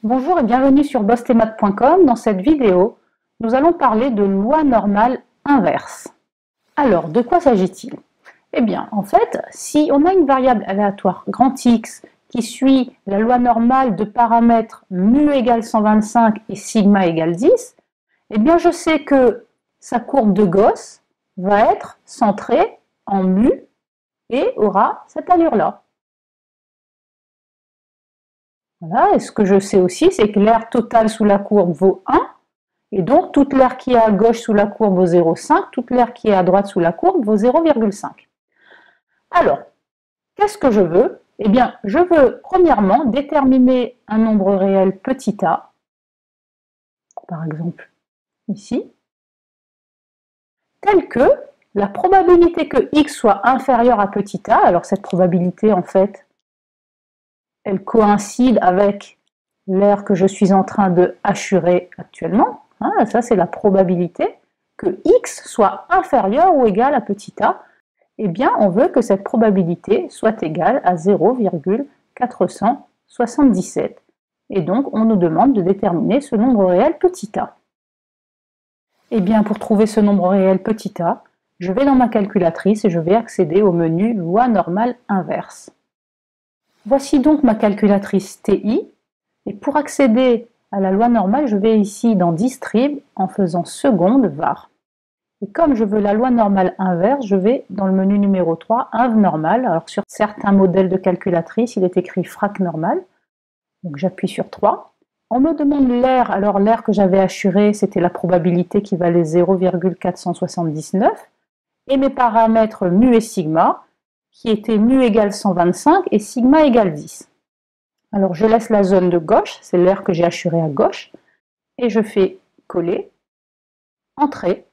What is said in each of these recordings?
Bonjour et bienvenue sur bossethemath.com. Dans cette vidéo, nous allons parler de loi normale inverse. Alors, de quoi s'agit-il? Eh bien, en fait, si on a une variable aléatoire grand X qui suit la loi normale de paramètres mu égale 125 et sigma égale 10, eh bien, je sais que sa courbe de Gauss va être centrée en mu et aura cette allure-là. Voilà. Et ce que je sais aussi, c'est que l'aire totale sous la courbe vaut 1, et donc toute l'aire qui est à gauche sous la courbe vaut 0,5, toute l'aire qui est à droite sous la courbe vaut 0,5. Alors, qu'est-ce que je veux? Eh bien, je veux premièrement déterminer un nombre réel petit a, par exemple ici, tel que la probabilité que x soit inférieur à petit a, alors cette probabilité en fait, elle coïncide avec l'aire que je suis en train de hachurer actuellement. Ça, c'est la probabilité que x soit inférieur ou égal à petit a. Eh bien, on veut que cette probabilité soit égale à 0,477. Et donc, on nous demande de déterminer ce nombre réel petit a. Eh bien, pour trouver ce nombre réel petit a, je vais dans ma calculatrice et je vais accéder au menu loi normale inverse. Voici donc ma calculatrice TI, et pour accéder à la loi normale, je vais ici dans Distrib en faisant seconde var. Et comme je veux la loi normale inverse, je vais dans le menu numéro 3, inv normal. Alors sur certains modèles de calculatrice, il est écrit frac normal. Donc j'appuie sur 3. On me demande l'aire. Alors l'aire que j'avais assurée, c'était la probabilité qui valait 0,479. Et mes paramètres mu et sigma, qui était mu égale 125 et sigma égale 10. Alors je laisse la zone de gauche, c'est l'aire que j'ai assurée à gauche, et je fais coller, entrer,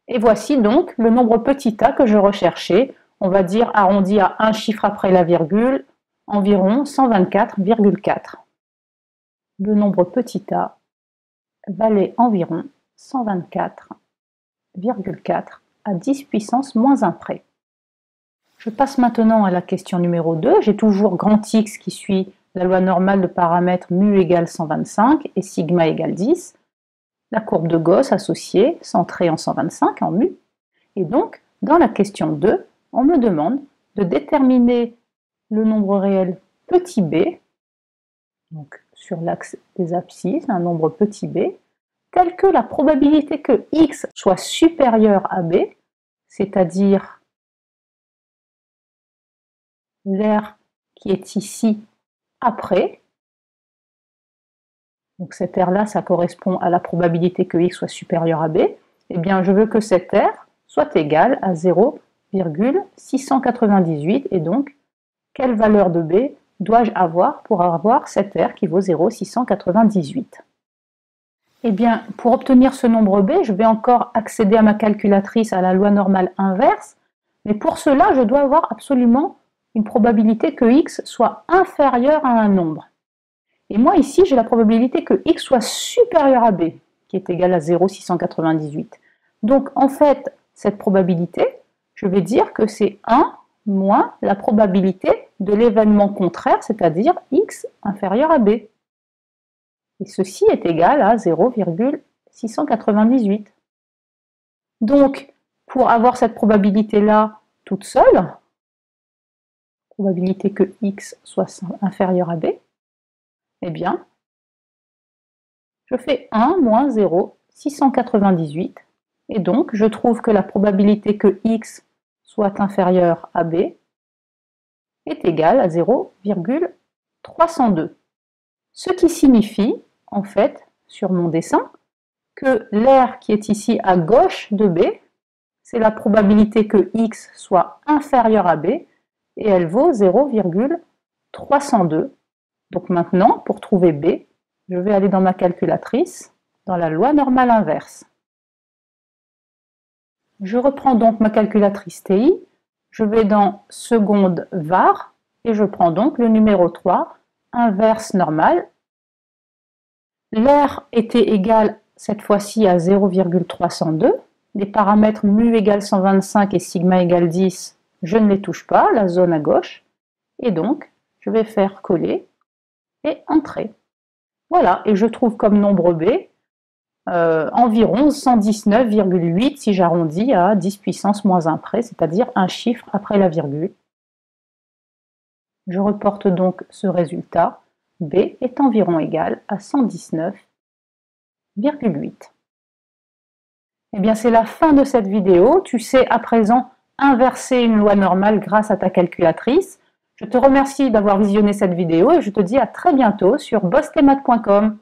et voici donc le nombre petit a que je recherchais, on va dire arrondi à un chiffre après la virgule, environ 124,4. Le nombre petit a valait environ 124,4 à 10 puissance moins 1 près. Je passe maintenant à la question numéro 2. J'ai toujours grand X qui suit la loi normale de paramètres mu égale 125 et sigma égale 10. La courbe de Gauss associée, centrée en 125, en mu. Et donc, dans la question 2, on me demande de déterminer le nombre réel petit b, donc sur l'axe des abscisses, un nombre petit b, tel que la probabilité que x soit supérieur à b, c'est-à-dire l'aire qui est ici après. Donc cette aire-là, ça correspond à la probabilité que x soit supérieur à b. Eh bien, je veux que cette aire soit égale à 0,698. Et donc, quelle valeur de b dois-je avoir pour avoir cette aire qui vaut 0,698? Eh bien, pour obtenir ce nombre b, je vais encore accéder à ma calculatrice à la loi normale inverse. Mais pour cela, je dois avoir absolument une probabilité que x soit inférieur à un nombre. Et moi ici, j'ai la probabilité que x soit supérieur à b, qui est égale à 0,698. Donc en fait, cette probabilité, je vais dire que c'est 1 moins la probabilité de l'événement contraire, c'est-à-dire x inférieur à b. Et ceci est égal à 0,698. Donc, pour avoir cette probabilité-là toute seule, probabilité que x soit inférieur à b, eh bien, je fais 1 moins 0,698, et donc je trouve que la probabilité que x soit inférieur à b est égale à 0,302. Ce qui signifie, en fait, sur mon dessin, que l'aire qui est ici à gauche de b, c'est la probabilité que x soit inférieur à b, et elle vaut 0,302. Donc maintenant, pour trouver b, je vais aller dans ma calculatrice, dans la loi normale inverse. Je reprends donc ma calculatrice TI, je vais dans seconde var, et je prends donc le numéro 3, inverse normale. L'aire était égale cette fois-ci à 0,302. Les paramètres mu égale 125 et sigma égale 10, je ne les touche pas, la zone à gauche. Et donc, je vais faire coller et entrer. Voilà, et je trouve comme nombre B environ 119,8 si j'arrondis à 10 puissance moins 1 près, c'est-à-dire un chiffre après la virgule. Je reporte donc ce résultat. B est environ égal à 119,8. Eh bien, c'est la fin de cette vidéo. Tu sais à présent inverser une loi normale grâce à ta calculatrice. Je te remercie d'avoir visionné cette vidéo et je te dis à très bientôt sur bossemath.com.